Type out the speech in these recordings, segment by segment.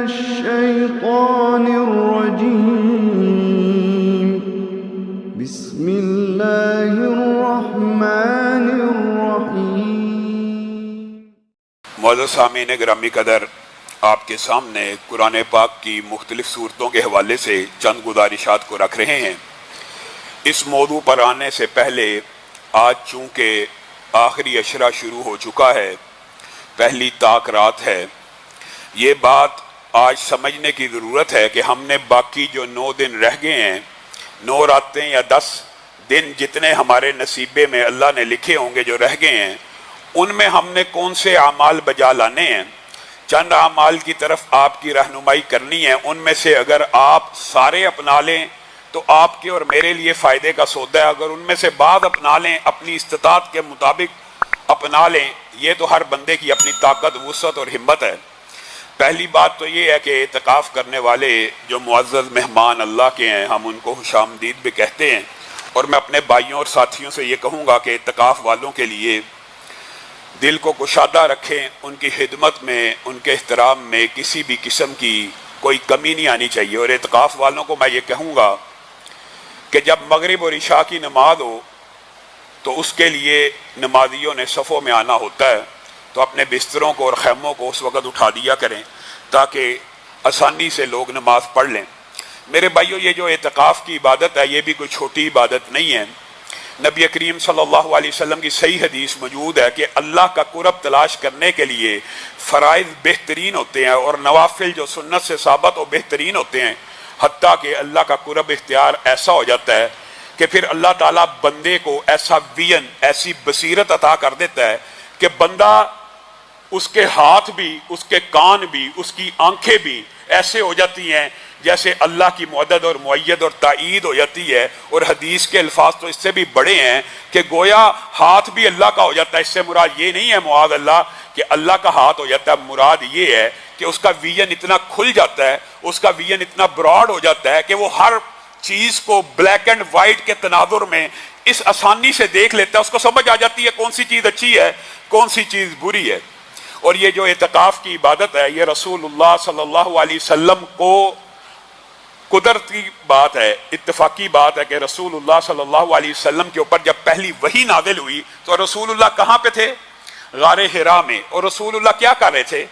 الشيطان الرجيم بسم الله الرحمن الرحيم۔ معزز سامعین گرامی قدر، آپ کے سامنے قرآن پاک کی مختلف صورتوں کے حوالے سے چند گزارشات کو رکھ رہے ہیں۔ اس موضوع پر آنے سے پہلے آج چونکہ آخری عشرہ شروع ہو چکا ہے، پہلی طاق رات ہے، یہ بات آج سمجھنے کی ضرورت ہے کہ ہم نے باقی جو 9 دن رہ گئے ہیں، 9 راتیں یا 10 دن جتنے ہمارے نصیبے میں اللہ نے لکھے ہوں گے جو رہ گئے ہیں، ان میں ہم نے کون سے اعمال بجا لانے ہیں۔ چند اعمال کی طرف آپ کی رہنمائی کرنی ہے، ان میں سے اگر آپ سارے اپنا لیں تو آپ کے اور میرے لیے فائدے کا سودا ہے، اگر ان میں سے بعض اپنا لیں، اپنی استطاعت کے مطابق اپنا لیں، یہ تو ہر بندے کی اپنی طاقت، وسعت اور ہمت ہے۔ پہلی بات تو یہ ہے کہ اعتکاف کرنے والے جو معزز مہمان اللہ کے ہیں، ہم ان کو خوش آمدید بھی کہتے ہیں، اور میں اپنے بھائیوں اور ساتھیوں سے یہ کہوں گا کہ اعتکاف والوں کے لیے دل کو کشادہ رکھیں، ان کی خدمت میں، ان کے احترام میں کسی بھی قسم کی کوئی کمی نہیں آنی چاہیے۔ اور اعتکاف والوں کو میں یہ کہوں گا کہ جب مغرب اور عشاء کی نماز ہو تو اس کے لیے نمازیوں نے صفوں میں آنا ہوتا ہے، تو اپنے بستروں کو اور خیموں کو اس وقت اٹھا دیا کریں تاکہ آسانی سے لوگ نماز پڑھ لیں۔ میرے بھائیو، یہ جو اعتکاف کی عبادت ہے یہ بھی کوئی چھوٹی عبادت نہیں ہے۔ نبی کریم صلی اللہ علیہ وسلم کی صحیح حدیث موجود ہے کہ اللہ کا قرب تلاش کرنے کے لیے فرائض بہترین ہوتے ہیں اور نوافل جو سنت سے ثابت و بہترین ہوتے ہیں، حتیٰ کہ اللہ کا قرب اختیار ایسا ہو جاتا ہے کہ پھر اللہ تعالیٰ بندے کو ایسا وین، ایسی بصیرت عطا کر دیتا ہے کہ بندہ، اس کے ہاتھ بھی، اس کے کان بھی، اس کی آنکھیں بھی ایسے ہو جاتی ہیں جیسے اللہ کی مدد اور معید اور تائید ہو جاتی ہے۔ اور حدیث کے الفاظ تو اس سے بھی بڑے ہیں کہ گویا ہاتھ بھی اللہ کا ہو جاتا ہے۔ اس سے مراد یہ نہیں ہے معاذ اللہ کہ اللہ کا ہاتھ ہو جاتا ہے، مراد یہ ہے کہ اس کا ویژن اتنا کھل جاتا ہے، اس کا ویژن اتنا براڈ ہو جاتا ہے کہ وہ ہر چیز کو بلیک اینڈ وائٹ کے تناظر میں اس آسانی سے دیکھ لیتا ہے، اس کو سمجھ آ جاتی ہے کون سی چیز اچھی ہے، کون سی چیز بری ہے۔ اور یہ جو اعتکاف کی عبادت ہے، یہ رسول اللہ صلی اللہ علیہ وسلم کو قدرتی بات ہے، اتفاقی بات ہے کہ رسول اللہ صلی اللہ علیہ وسلم کے اوپر جب پہلی وحی نازل ہوئی تو رسول اللہ کہاں پہ تھے؟ غار حرا میں۔ اور رسول اللہ کیا کر رہے تھے؟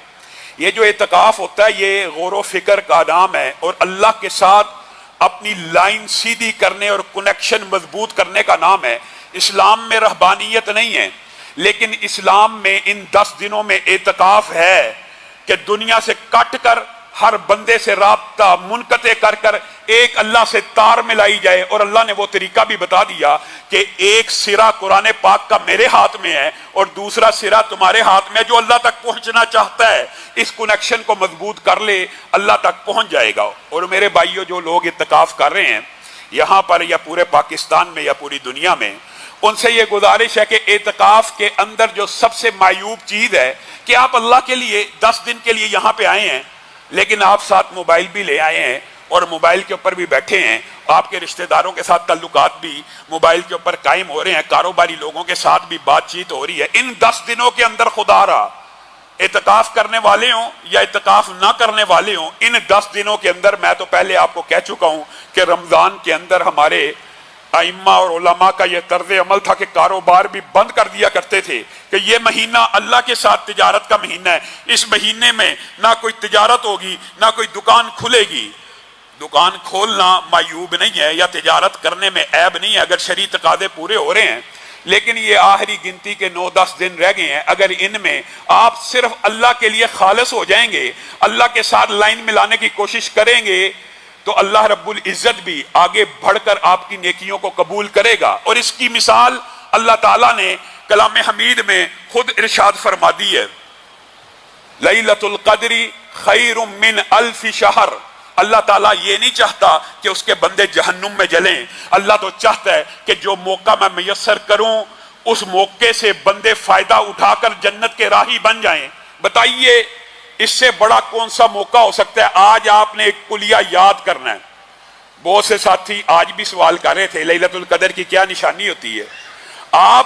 یہ جو اعتکاف ہوتا ہے یہ غور و فکر کا نام ہے اور اللہ کے ساتھ اپنی لائن سیدھی کرنے اور کنیکشن مضبوط کرنے کا نام ہے۔ اسلام میں رہبانیت نہیں ہے، لیکن اسلام میں ان 10 دنوں میں اعتکاف ہے کہ دنیا سے کٹ کر، ہر بندے سے رابطہ منقطع کر کر ایک اللہ سے تار ملائی جائے۔ اور اللہ نے وہ طریقہ بھی بتا دیا کہ ایک سرا قرآن پاک کا میرے ہاتھ میں ہے اور دوسرا سرا تمہارے ہاتھ میں ہے، جو اللہ تک پہنچنا چاہتا ہے اس کنیکشن کو مضبوط کر لے، اللہ تک پہنچ جائے گا۔ اور میرے بھائیوں، جو لوگ اعتکاف کر رہے ہیں یہاں پر یا پورے پاکستان میں یا پوری دنیا میں، ان سے یہ گزارش ہے کہ اعتکاف کے اندر جو سب سے معیوب چیز ہے کہ آپ اللہ کے لیے 10 دن کے لیے یہاں پہ آئے ہیں، لیکن آپ ساتھ موبائل بھی لے آئے ہیں اور موبائل کے اوپر بھی بیٹھے ہیں، آپ کے رشتہ داروں کے ساتھ تعلقات بھی موبائل کے اوپر قائم ہو رہے ہیں، کاروباری لوگوں کے ساتھ بھی بات چیت ہو رہی ہے۔ ان 10 دنوں کے اندر خدا را اعتکاف کرنے والے ہوں یا اعتکاف نہ کرنے والے ہوں، ان 10 دنوں کے اندر، میں تو پہلے آپ کو کہہ چکا ہوں کہ رمضان کے اندر ہمارے ائمہ اور علماء کا یہ طرز عمل تھا کہ کاروبار بھی بند کر دیا کرتے تھے کہ یہ مہینہ اللہ کے ساتھ تجارت کا مہینہ ہے، اس مہینے میں نہ کوئی تجارت ہوگی نہ کوئی دکان کھلے گی۔ دکان کھولنا معیوب نہیں ہے یا تجارت کرنے میں عیب نہیں ہے اگر شرعی تقاضے پورے ہو رہے ہیں، لیکن یہ آخری گنتی کے 9-10 دن رہ گئے ہیں، اگر ان میں آپ صرف اللہ کے لیے خالص ہو جائیں گے، اللہ کے ساتھ لائن ملانے کی کوشش کریں گے، تو اللہ رب العزت بھی آگے بڑھ کر آپ کی نیکیوں کو قبول کرے گا۔ اور اس کی مثال اللہ تعالیٰ نے کلام حمید میں خود ارشاد فرما دی ہے، لیلۃ القدر خیر من 1000 شہر۔ اللہ تعالیٰ یہ نہیں چاہتا کہ اس کے بندے جہنم میں جلیں، اللہ تو چاہتا ہے کہ جو موقع میں میسر کروں اس موقع سے بندے فائدہ اٹھا کر جنت کے راہی بن جائیں۔ بتائیے اس سے بڑا کون سا موقع ہو سکتا ہے؟ آج آپ نے ایک کلیہ یاد کرنا ہے۔ بہت سے ساتھی آج بھی سوال کر رہے تھے لیلۃ القدر کی کیا نشانی ہوتی ہے۔ آپ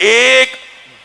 1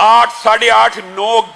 8, 8.5, 9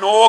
9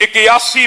81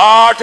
8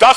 10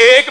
1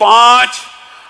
5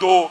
2,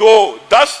2 10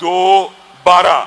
2 12।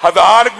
1000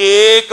1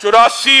84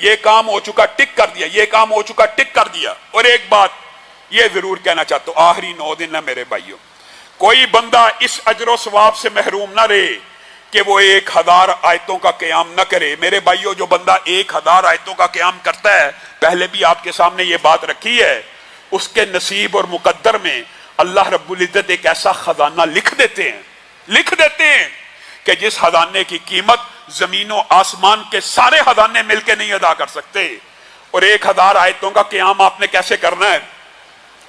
یہ کام ہو چکا ٹک کر دیا، یہ کام ہو چکا ٹک کر دیا۔ اور ایک بات یہ ضرور کہنا چاہتا ہوں، آخری 9 دن ہے میرے بھائیوں، کوئی بندہ اس اجر و ثواب سے محروم نہ رہے کہ وہ 1000 آیتوں کا قیام نہ کرے۔ میرے بھائیوں، جو بندہ 1000 آیتوں کا قیام کرتا ہے، پہلے بھی آپ کے سامنے یہ بات رکھی ہے، اس کے نصیب اور مقدر میں اللہ رب العزت ایک ایسا خزانہ لکھ دیتے ہیں کہ جس خزانے کی قیمت زمین و آسمان کے سارے خزانے مل کے نہیں ادا کر سکتے۔ اور 1000 آیتوں کا قیام آپ نے کیسے کرنا ہے؟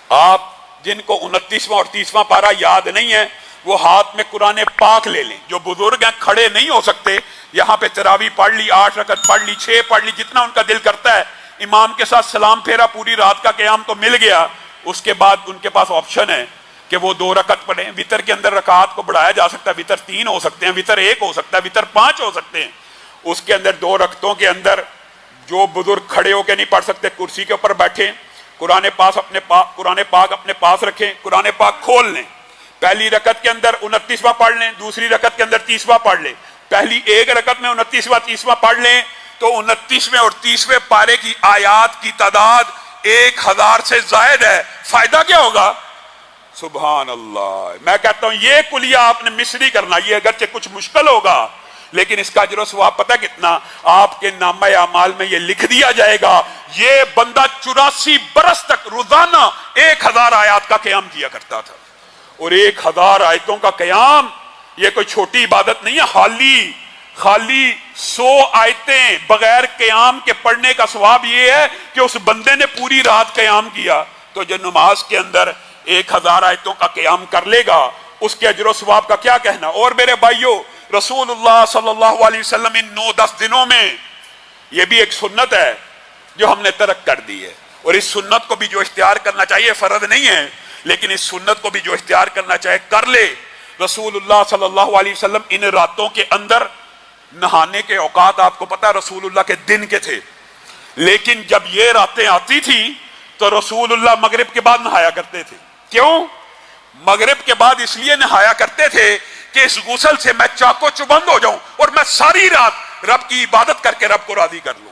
آپ جن کو 29واں اور 30واں پارہ یاد نہیں ہے، وہ ہاتھ میں قرآن پاک لے لیں۔ جو بزرگ ہیں کھڑے نہیں ہو سکتے، یہاں پہ تراویح پڑھ لی، 8 رکعت پڑھ لی، 6 پڑھ لی، جتنا ان کا دل کرتا ہے، امام کے ساتھ سلام پھیرا، پوری رات کا قیام تو مل گیا۔ اس کے بعد ان کے پاس آپشن ہے کہ وہ 2 رکعت پڑھیں۔ وتر کے اندر رکعات کو بڑھایا جا سکتا ہے، وتر 3 ہو سکتے ہیں، وتر 1 ہو سکتا ہے، وتر 5 ہو سکتے ہیں۔ اس کے اندر 2 رکعتوں کے اندر جو بزرگ کھڑے ہو کے نہیں پڑھ سکتے، کرسی کے اوپر بیٹھیں، قرآن پاک اپنے پاس رکھیں، قرآن پاک کھول لیں، پہلی رکعت کے اندر 29واں پڑھ لیں، دوسری رکعت کے اندر 30واں پڑھ لیں، پہلی ایک رکعت میں 29واں 30واں پڑھ لیں تو 29ویں اور 30ویں پارے کی آیات کی تعداد 1000 سے زائد ہے۔ فائدہ کیا ہوگا؟ سبحان اللہ۔ میں کہتا ہوں یہ کلیہ آپ نے مس نہیں کرنا، یہ اگرچہ کچھ مشکل ہوگا لیکن اس کا اجر و ثواب پتہ کتنا؟ آپ کے نامہ اعمال میں یہ لکھ دیا جائے گا، یہ بندہ 84 برس تک روزانہ 1000 آیات کا قیام کیا کرتا تھا۔ اور 1000 آیتوں کا قیام یہ کوئی چھوٹی عبادت نہیں ہے۔ خالی 100 آیتیں بغیر قیام کے پڑھنے کا ثواب یہ ہے کہ اس بندے نے پوری رات قیام کیا۔ تو جو نماز کے اندر 1000 آیتوں کا قیام کر لے گا، اس کے اجر و ثواب کا کیا کہنا۔ اور میرے بھائیوں، رسول اللہ صلی اللہ علیہ وسلم ان 9-10 دنوں میں، یہ بھی ایک سنت ہے جو ہم نے ترک کر دی ہے، اور اس سنت کو بھی جو اختیار کرنا چاہیے، فرض نہیں ہے لیکن اس سنت کو بھی جو اختیار کرنا چاہے کر لے۔ رسول اللہ صلی اللہ علیہ وسلم ان راتوں کے اندر نہانے کے اوقات آپ کو پتا رسول اللہ کے دن کے تھے، لیکن جب یہ راتیں آتی تھی تو رسول اللہ مغرب کے بعد نہایا کرتے تھے۔ کیوں مغرب کے بعد؟ اس لیے نہایا کرتے تھے کہ اس غسل سے میں چاقو چبند ہو جاؤں اور میں ساری رات رب کی عبادت کر کے رب کو راضی کر لوں۔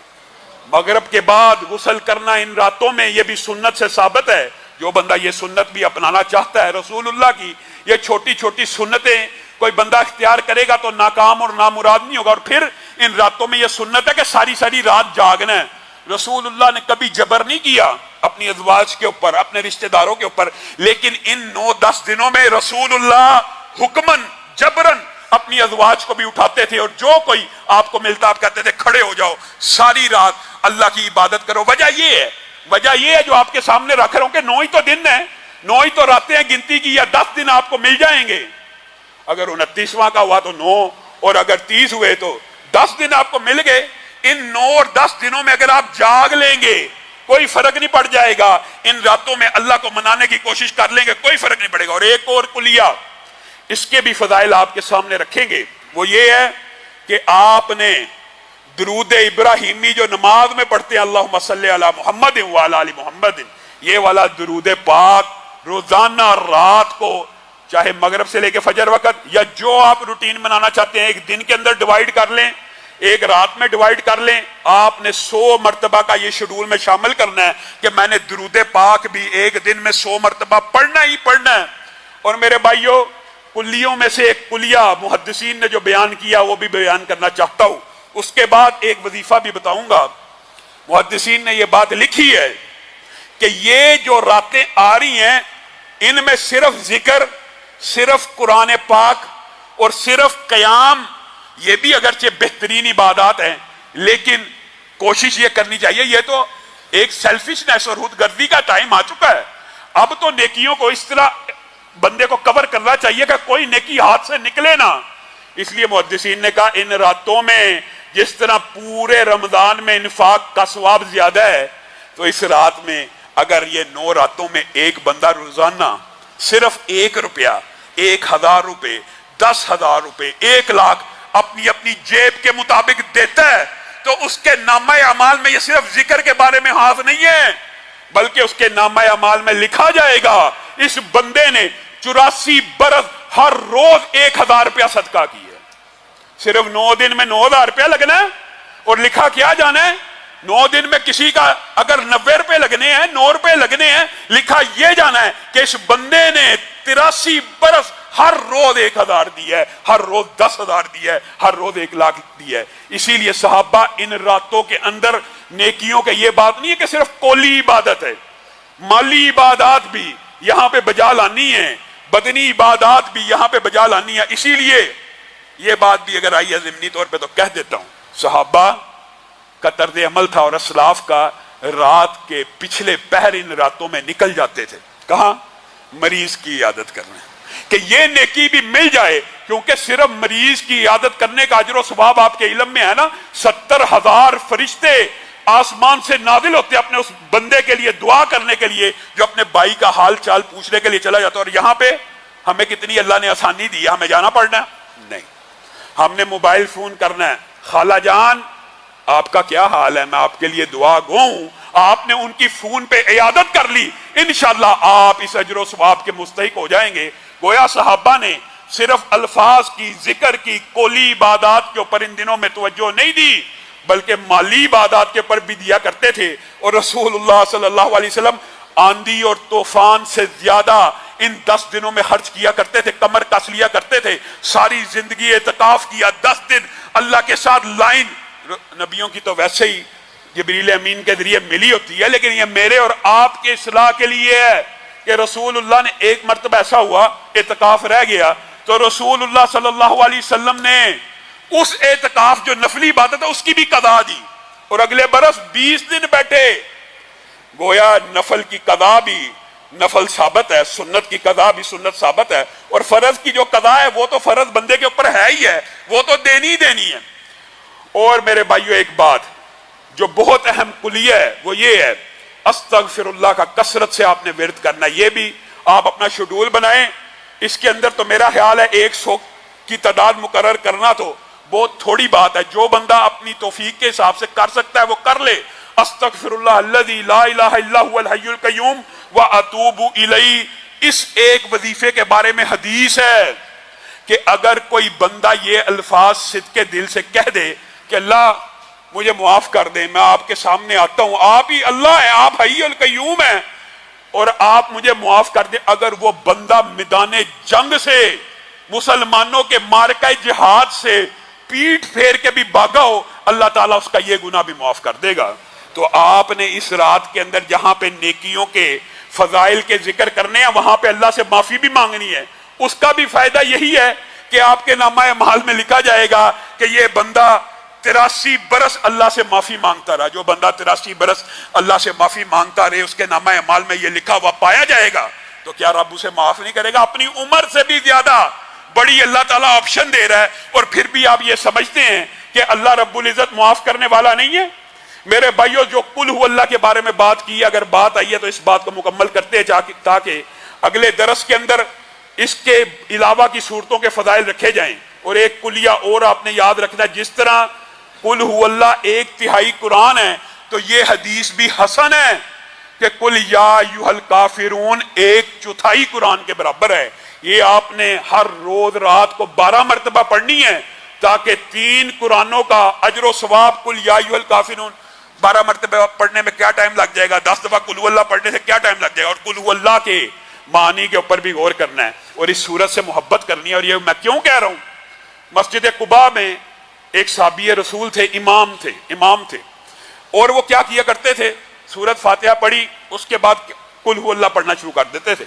مغرب کے بعد غسل کرنا ان راتوں میں یہ بھی سنت سے ثابت ہے۔ جو بندہ یہ سنت بھی اپنانا چاہتا ہے رسول اللہ کی، یہ چھوٹی چھوٹی سنتیں کوئی بندہ اختیار کرے گا تو ناکام اور نامراد نہیں ہوگا۔ اور پھر ان راتوں میں یہ سنت ہے کہ ساری رات جاگنا ہے۔ رسول اللہ نے کبھی جبر نہیں کیا اپنی ازواج کے اوپر، اپنے رشتہ داروں کے اوپر، لیکن ان 9-10 دنوں میں رسول اللہ حکمن جبرن اپنی ازواج کو بھی اٹھاتے تھے، اور جو کوئی آپ کو ملتا آپ کہتے تھے کھڑے ہو جاؤ، ساری رات اللہ کی عبادت کرو۔ وجہ یہ ہے جو آپ کے سامنے رکھ رہا ہوں کہ 9 ہی تو دن ہیں، 9 ہی تو راتیں ہیں گنتی کی، یا 10 دن آپ کو مل جائیں گے۔ اگر 29واں کا ہوا تو 9، اور اگر 30 ہوئے تو 10 دن آپ کو مل گئے۔ ان 9 اور 10 دنوں میں اگر آپ جاگ لیں گے کوئی فرق نہیں پڑ جائے گا، ان راتوں میں اللہ کو منانے کی کوشش کر لیں گے کوئی فرق نہیں پڑے گا۔ اور ایک اور کلیہ اس کے بھی فضائل آپ کے سامنے رکھیں گے، وہ یہ ہے کہ آپ نے درود ابراہیمی جو نماز میں پڑھتے ہیں، اللہم صلی علی محمد وعلی آل محمد، یہ والا درود پاک روزانہ رات کو، چاہے مغرب سے لے کے فجر وقت، یا جو آپ روٹین بنانا چاہتے ہیں، ایک دن کے اندر ڈیوائیڈ کر لیں، ایک رات میں ڈیوائیڈ کر لیں، آپ نے 100 مرتبہ کا یہ شیڈول میں شامل کرنا ہے کہ میں نے درود پاک بھی ایک دن میں 100 مرتبہ پڑھنا ہی پڑھنا ہے۔ اور میرے بھائیوں، کلیوں میں سے ایک کلیہ محدثین نے جو بیان کیا وہ بھی بیان کرنا چاہتا ہوں، اس کے بعد ایک وظیفہ بھی بتاؤں گا۔ محدثین نے یہ بات لکھی ہے کہ یہ جو راتیں آ رہی ہیں، ان میں صرف ذکر، صرف قرآن پاک اور صرف قیام، یہ بھی اگرچہ بہترین عبادات ہیں، لیکن کوشش یہ کرنی چاہیے، یہ تو ایک سیلفشنس اور خود غرضی کا ٹائم آ چکا ہے، اب تو نیکیوں کو اس طرح بندے کو کور کرنا چاہیے کہ کوئی نیکی ہاتھ سے نکلے نہ۔ اس لیے محدثین نے کہا ان راتوں میں جس طرح پورے رمضان میں انفاق کا ثواب زیادہ ہے، تو اس رات میں اگر یہ 9 راتوں میں ایک بندہ روزانہ صرف 1 روپیہ، 1000 روپے، 10,000 روپے، 1 لاکھ اپنی جیب کے مطابق دیتا ہے، تو اس کے نامہ اعمال میں یہ صرف ذکر کے بارے میں ہاتھ نہیں ہے، بلکہ اس کے نامہ اعمال میں لکھا جائے گا اس بندے نے 84 برس ہر روز 1000 روپیہ صدقہ کی ہے۔ صرف 9 دن میں 9000 روپیہ لگنا ہے، اور لکھا کیا جانا ہے 9 دن میں کسی کا اگر 90 روپے لگنے ہیں، 9 روپے لگنے ہیں، لکھا یہ جانا ہے کہ اس بندے نے 83 برس ہر روز 1000 دیا ہے، ہر روز 10,000 دیا ہے، ہر روز 1 لاکھ دیا ہے۔ اسی لیے صحابہ ان راتوں کے اندر نیکیوں کے، یہ بات نہیں ہے کہ صرف قولی عبادت ہے، مالی عبادات بھی یہاں پہ بجا لانی ہے، بدنی عبادات بھی یہاں پہ بجا لانی ہے۔ اسی لیے یہ بات بھی اگر آئی ہے ضمنی طور پہ تو کہہ دیتا ہوں، صحابہ کا طرز عمل تھا اور اسلاف کا، رات کے پچھلے پہر ان راتوں میں نکل جاتے تھے۔ کہاں؟ مریض کی عیادت کرنے، کہ یہ نیکی بھی مل جائے، کیونکہ صرف مریض کی عیادت کرنے کا اجر و ثواب آپ کے علم میں ہے نا، 70,000 فرشتے آسمان سے نازل ہوتے اپنے اس بندے کے لیے دعا کرنے کے لیے جو اپنے بھائی کا حال چال پوچھنے کے لیے چلا جاتا ہے۔ اور یہاں پہ ہمیں کتنی اللہ نے آسانی دی ہے، ہمیں جانا پڑنا ہے؟ نہیں، ہم نے موبائل فون کرنا ہے، خالہ جان آپ کا کیا حال ہے، میں آپ کے لیے دعا گو ہوں، آپ نے ان کی فون پہ عیادت کر لی، انشاءاللہ آپ اس اجر و ثواب کے مستحق ہو جائیں گے۔ گویا صحابہ نے صرف الفاظ کی، ذکر کی، قولی عبادات کے اوپر ان دنوں میں توجہ نہیں دی، بلکہ مالی عبادات کے اوپر بھی دیا کرتے تھے۔ اور رسول اللہ صلی اللہ علیہ وسلم آندھی اور طوفان سے زیادہ ان 10 دنوں میں خرچ کیا کرتے تھے، کمر کس لیا کرتے تھے، ساری زندگی اعتکاف کیا، 10 دن اللہ کے ساتھ لائن۔ نبیوں کی تو ویسے ہی جبریل امین کے ذریعے ملی ہوتی ہے، لیکن یہ میرے اور آپ کے اصلاح کے لیے ہے کہ رسول اللہ نے ایک مرتبہ ایسا ہوا اعتکاف رہ گیا تو رسول اللہ صلی اللہ علیہ وسلم نے اس اعتکاف جو نفلی عبادت ہے اس کی بھی قضا دی، اور اگلے برس 20 دن بیٹھے۔ گویا نفل کی قضا بھی نفل ثابت ہے، سنت کی قضا بھی سنت ثابت ہے، اور فرض کی جو قضا ہے وہ تو فرض بندے کے اوپر ہے ہی ہے، وہ تو دینی دینی ہے۔ اور میرے بھائیو ایک بات جو بہت اہم کلیہ ہے وہ یہ ہے، استغفر اللہ کا کثرت سے آپ نے ورد کرنا ہے۔ یہ بھی آپ اپنا شیڈول بنائیں، اس کے اندر تو میرا خیال ہے 100 کی تعداد مقرر کرنا تو بہت تھوڑی بات ہے، جو بندہ اپنی توفیق کے حساب سے کر سکتا ہے وہ کر لے۔ استغفر اللہ الذی لا الہ الا هو الحی القیوم واتوب الیہ، اس ایک وظیفے کے بارے میں حدیث ہے کہ اگر کوئی بندہ یہ الفاظ صدق کے دل سے کہہ دے کہ اللہ مجھے معاف کر دیں، میں آپ کے سامنے آتا ہوں، آپ ہی اللہ ہیں، آپ حی القیوم ہیں، اور آپ مجھے معاف کر دیں، اگر وہ بندہ میدان جنگ سے، مسلمانوں کے مارکہ جہاد سے پیٹ پھیر کے بھی بھاگا ہو، اللہ تعالیٰ اس کا یہ گناہ بھی معاف کر دے گا۔ تو آپ نے اس رات کے اندر جہاں پہ نیکیوں کے فضائل کے ذکر کرنے ہیں وہاں پہ اللہ سے معافی بھی مانگنی ہے۔ اس کا بھی فائدہ یہی ہے کہ آپ کے نامہ اعمال میں لکھا جائے گا کہ یہ بندہ 83 برس اللہ سے معافی مانگتا رہا۔ جو بندہ 83 برس اللہ سے معافی مانگتا رہے اس کے نامہ اعمال میں یہ لکھا ہوا پایا جائے گا، تو کیا رب اسے معاف نہیں کرے گا؟ اپنی عمر سے بھی زیادہ بڑی اللہ تعالیٰ آپشن دے رہا ہے، اور پھر بھی آپ یہ سمجھتے ہیں کہ اللہ رب العزت معاف کرنے والا نہیں ہے۔ میرے بھائیوں، جو قل ہو اللہ کے بارے میں بات کی، اگر بات آئی ہے تو اس بات کو مکمل کرتے ہیں تاکہ اگلے درس کے اندر اس کے علاوہ کی صورتوں کے فضائل رکھے جائیں۔ اور ایک کلیہ اور آپ نے یاد رکھنا، جس طرح قل ہو اللہ 1/3 قرآن ہے تو یہ حدیث بھی حسن ہے کہ قل یا ایھا الکافرون 1/4 قرآن کے برابر ہے۔ یہ آپ نے ہر روز رات کو 12 مرتبہ پڑھنی ہے تاکہ 3 قرآنوں کا اجر و ثواب۔ قل یا ایھا الکافرون 12 مرتبہ پڑھنے میں کیا ٹائم لگ جائے گا؟ 10 دفعہ قل ہو اللہ پڑھنے سے کیا ٹائم لگ جائے گا؟ اور قل ہو اللہ کے معنی کے اوپر بھی غور کرنا ہے اور اس سورت سے محبت کرنی ہے۔ اور یہ میں کیوں کہہ رہا ہوں، مسجد قباء میں ایک صحابی رسول تھے، امام تھے، اور وہ کیا کیا کرتے تھے؟ سورت فاتحہ پڑھی، اس کے بعد قل ہو اللہ پڑھنا شروع کر دیتے تھے۔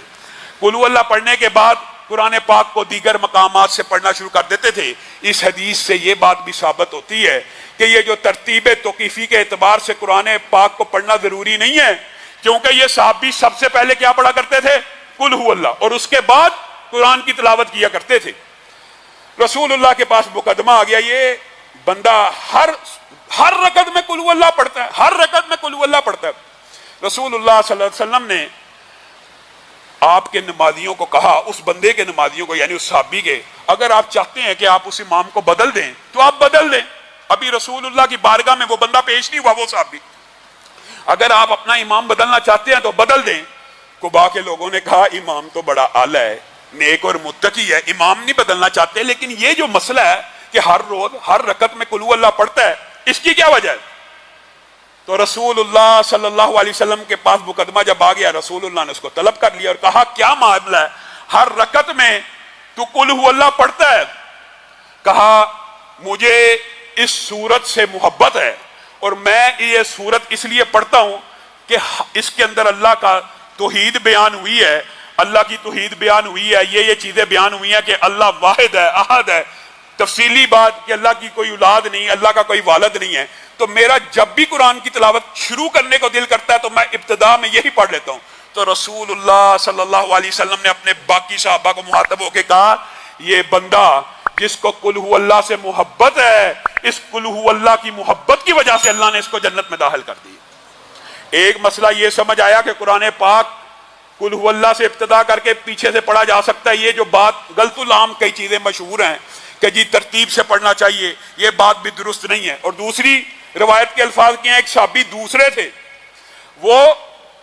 قل ہو اللہ پڑھنے کے بعد قرآن پاک کو دیگر مقامات سے پڑھنا شروع کر دیتے تھے۔ اس حدیث سے یہ بات بھی ثابت ہوتی ہے کہ یہ جو ترتیب توقیفی کے اعتبار سے قرآن پاک کو پڑھنا ضروری نہیں ہے، کیونکہ یہ صحابی سب سے پہلے کیا پڑھا کرتے تھے؟ قل ہو اللہ، اور اس کے بعد قرآن کی تلاوت کیا کرتے تھے۔ رسول اللہ کے پاس مقدمہ آ گیا، یہ بندہ ہر رکعت میں قل ہو اللہ پڑھتا ہے، ہر رکعت میں قل ہو اللہ پڑھتا ہے۔ رسول اللہ صلی اللہ علیہ وسلم نے آپ کے نمازیوں کو کہا، اس بندے کے نمازیوں کو، یعنی اس صحابی کے، اگر آپ چاہتے ہیں کہ آپ اس امام کو بدل دیں تو آپ بدل دیں۔ ابھی رسول اللہ کی بارگاہ میں وہ بندہ پیش نہیں ہوا، وہ صحابی، اگر آپ اپنا امام بدلنا چاہتے ہیں تو بدل دیں۔ قباء کے لوگوں نے کہا امام تو بڑا اعلیٰ ہے، نیک اور متقی ہے، امام نہیں بدلنا چاہتے، لیکن یہ جو مسئلہ ہے کہ ہر روز ہر رکعت میں قل ہو اللہ پڑھتا ہے، اس کی کیا وجہ ہے؟ تو رسول اللہ صلی اللہ علیہ وسلم کے پاس مقدمہ جب آ گیا، رسول اللہ نے اس کو طلب کر لیا اور کہا کیا معاملہ ہے، ہر رکعت میں تو قل ہو اللہ پڑھتا ہے؟ کہا مجھے اس سورت سے محبت ہے اور میں یہ سورت اس لیے پڑھتا ہوں کہ اس کے اندر اللہ کا توحید بیان ہوئی ہے، اللہ کی توحید بیان ہوئی ہے، یہ چیزیں بیان ہوئی ہیں کہ اللہ واحد ہے، احد ہے، تفصیلی بات کہ اللہ کی کوئی اولاد نہیں، اللہ کا کوئی والد نہیں ہے۔ تو میرا جب بھی قرآن کی تلاوت شروع کرنے کو دل کرتا ہے تو میں ابتدا میں یہی پڑھ لیتا ہوں۔ تو رسول اللہ صلی اللہ علیہ وسلم نے اپنے باقی صحابہ کو مخاطب ہو کے کہا یہ بندہ جس کو قل ہو اللہ سے محبت ہے، اس قل ہو اللہ کی محبت کی وجہ سے اللہ نے اس کو جنت میں داخل کر دی۔ ایک مسئلہ یہ سمجھ آیا کہ قرآن پاک قل ہو اللہ سے ابتدا کر کے پیچھے سے پڑھا جا سکتا ہے، یہ جو بات غلط العام کئی چیزیں مشہور ہیں کہ جی ترتیب سے پڑھنا چاہیے، یہ بات بھی درست نہیں ہے۔ اور دوسری روایت کے الفاظ کیا ہیں، ایک صحابی دوسرے تھے، وہ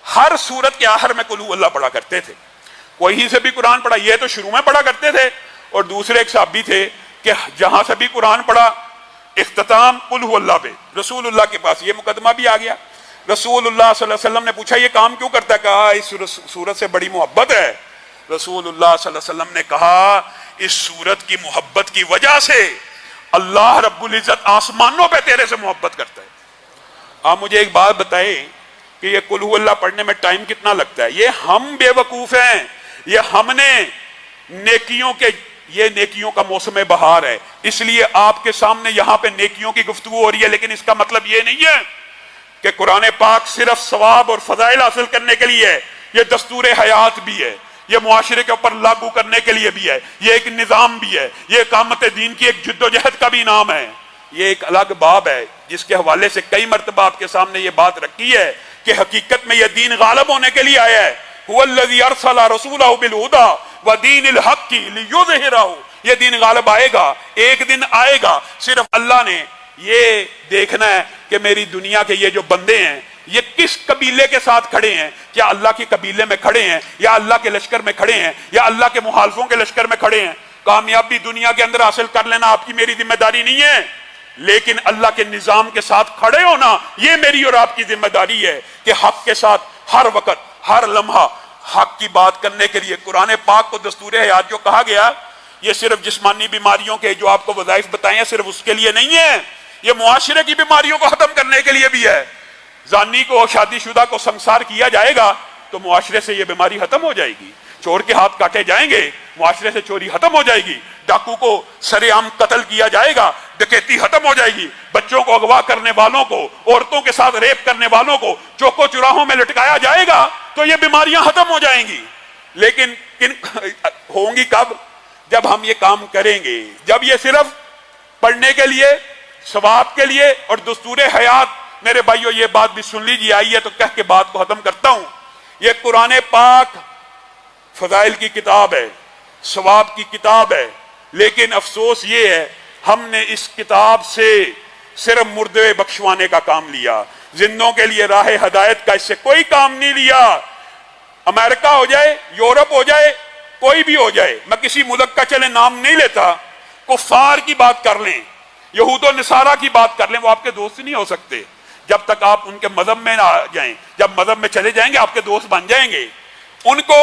ہر سورت کے آخر میں قل ہو اللہ پڑھا کرتے تھے، وہیں سے بھی قرآن پڑھا، یہ تو شروع میں پڑھا کرتے تھے، اور دوسرے ایک صحابی تھے کہ جہاں سے بھی قرآن پڑھا اختتام قل ہو اللہ پہ۔ رسول اللہ کے پاس یہ مقدمہ بھی آ گیا، رسول اللہ صلی اللہ علیہ وسلم نے پوچھا یہ کام کیوں کرتا ہے؟ کہا اس سورت سے بڑی محبت ہے۔ رسول اللہ صلی اللہ علیہ وسلم نے کہا اس سورت کی محبت کی وجہ سے اللہ رب العزت آسمانوں پہ تیرے سے محبت کرتا ہے۔ آپ مجھے ایک بات بتائیں کہ یہ قل ہو اللہ پڑھنے میں ٹائم کتنا لگتا ہے؟ یہ ہم بے وقوف ہیں، یہ ہم نے یہ نیکیوں کا موسم بہار ہے، اس لیے آپ کے سامنے یہاں پہ نیکیوں کی گفتگو ہو رہی ہے، لیکن اس کا مطلب یہ نہیں ہے کہ قرآن پاک صرف ثواب اور فضائل حاصل کرنے کے لیے ہے، یہ دستور حیات بھی ہے، یہ معاشرے کے اوپر لاگو کرنے کے لیے بھی ہے، یہ ایک نظام بھی ہے، یہ اقامت دین کی ایک جد و جہد کا بھی نام ہے۔ یہ ایک الگ باب ہے جس کے حوالے سے کئی مرتبہ آپ کے سامنے یہ بات رکھی ہے کہ حقیقت میں یہ دین غالب ہونے کے لیے آیا ہے۔ هو الذی ارسل رسولہ بالہدی ودین الحق لیظہرہ، یہ دین غالب آئے گا، ایک دن آئے گا، صرف اللہ نے یہ دیکھنا ہے کہ میری دنیا کے یہ جو بندے ہیں یہ کس قبیلے کے ساتھ کھڑے ہیں، کیا اللہ کے قبیلے میں کھڑے ہیں یا اللہ کے لشکر میں کھڑے ہیں یا اللہ کے مخالفوں کے لشکر میں کھڑے ہیں۔ کامیابی دنیا کے اندر حاصل کر لینا آپ کی میری ذمہ داری نہیں ہے، لیکن اللہ کے نظام کے ساتھ کھڑے ہونا یہ میری اور آپ کی ذمہ داری ہے کہ حق کے ساتھ ہر وقت ہر لمحہ حق کی بات کرنے کے لیے۔ قرآن پاک کو دستور حیات جو کہا گیا یہ صرف جسمانی بیماریوں کے جو آپ کو وظائف بتائے ہیں صرف اس کے لیے نہیں ہے، یہ معاشرے کی بیماریوں کو ختم کرنے کے لیے بھی ہے۔ زانی کو شادی شدہ کو سنسار کیا جائے گا تو معاشرے سے یہ بیماری ختم ہو جائے گی، چور کے ہاتھ کاٹے جائیں گے معاشرے سے چوری ختم ہو جائے گی، ڈاکو کو سر عام قتل کیا جائے گا ڈکیتی ختم ہو جائے گی، بچوں کو اغوا کرنے والوں کو، عورتوں کے ساتھ ریپ کرنے والوں کو چوکو چراہوں میں لٹکایا جائے گا تو یہ بیماریاں ختم ہو جائیں گی۔ لیکن ہوں گی کب؟ جب ہم یہ کام کریں گے، جب یہ صرف پڑھنے کے لیے، ثواب کے لیے اور دستور حیات۔ میرے بھائیو یہ بات بھی سن لیجیے، آئیے تو کہہ کے بات کو ختم کرتا ہوں۔ یہ قرآن پاک فضائل کی کتاب ہے، ثواب کی کتاب ہے، لیکن افسوس یہ ہے ہم نے اس کتاب سے صرف مردے بخشوانے کا کام لیا، زندوں کے لیے راہ ہدایت کا اس سے کوئی کام نہیں لیا۔ امریکہ ہو جائے، یورپ ہو جائے، کوئی بھی ہو جائے، میں کسی ملک کا چلے نام نہیں لیتا، کفار کی بات کر لیں، یہود و نصارہ کی بات کر لیں، وہ آپ کے دوست نہیں ہو سکتے جب تک آپ ان کے مذہب میں نہ آ جائیں۔ جب مذہب میں چلے جائیں گے آپ کے دوست بن جائیں گے۔ ان کو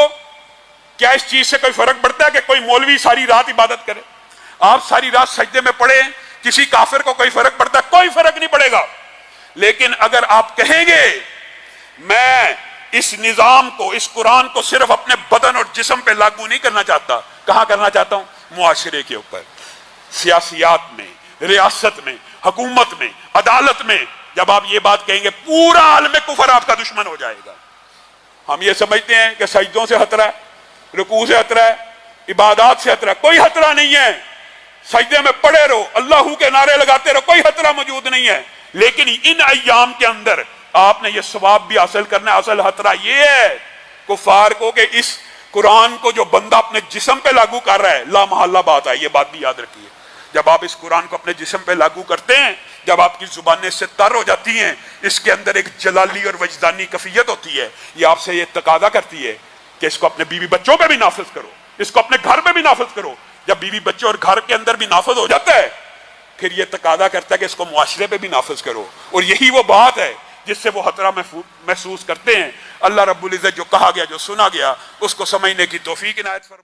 کیا اس چیز سے کوئی فرق پڑتا ہے کہ کوئی مولوی ساری رات عبادت کرے، آپ ساری رات سجدے میں پڑے، کسی کافر کو کوئی فرق پڑتا ہے؟ کوئی فرق نہیں پڑے گا۔ لیکن اگر آپ کہیں گے میں اس نظام کو، اس قرآن کو صرف اپنے بدن اور جسم پہ لاگو نہیں کرنا چاہتا، کہاں کرنا چاہتا ہوں؟ معاشرے کے اوپر، سیاسیات میں، ریاست میں، حکومت میں، عدالت میں۔ جب آپ یہ بات کہیں گے پورا عالم کفر آپ کا دشمن ہو جائے گا۔ ہم یہ سمجھتے ہیں کہ سجدوں سے خطرہ ہے، رکوع سے خطرہ ہے، عبادات سے خطرہ ہے، کوئی خطرہ نہیں ہے۔ سجدے میں پڑے رہو، اللہ کے نعرے لگاتے رہو، کوئی خطرہ موجود نہیں ہے۔ لیکن ان ایام کے اندر آپ نے یہ ثواب بھی حاصل کرنا ہے۔ اصل خطرہ یہ ہے کفار کو کہ اس قرآن کو جو بندہ اپنے جسم پہ لاگو کر رہا ہے، لا محالہ بات ہے، یہ بات بھی یاد رکھیے۔ جب آپ اس قرآن کو اپنے جسم پہ لاگو کرتے ہیں، جب آپ کی زبانیں سے تر ہو جاتی ہیں، اس کے اندر ایک جلالی اور وجدانی کیفیت ہوتی ہے، یہ آپ سے یہ تقاضا کرتی ہے کہ اس کو اپنے بیوی بچوں پہ بھی نافذ کرو، اس کو اپنے گھر پہ بھی نافذ کرو۔ جب بیوی بچوں اور گھر کے اندر بھی نافذ ہو جاتا ہے، پھر یہ تقاضا کرتا ہے کہ اس کو معاشرے پہ بھی نافذ کرو۔ اور یہی وہ بات ہے جس سے وہ خطرہ محسوس کرتے ہیں۔ اللہ رب العزت جو کہا گیا، جو سنا گیا، اس کو سمجھنے کی توفیق عنایت فرمائے۔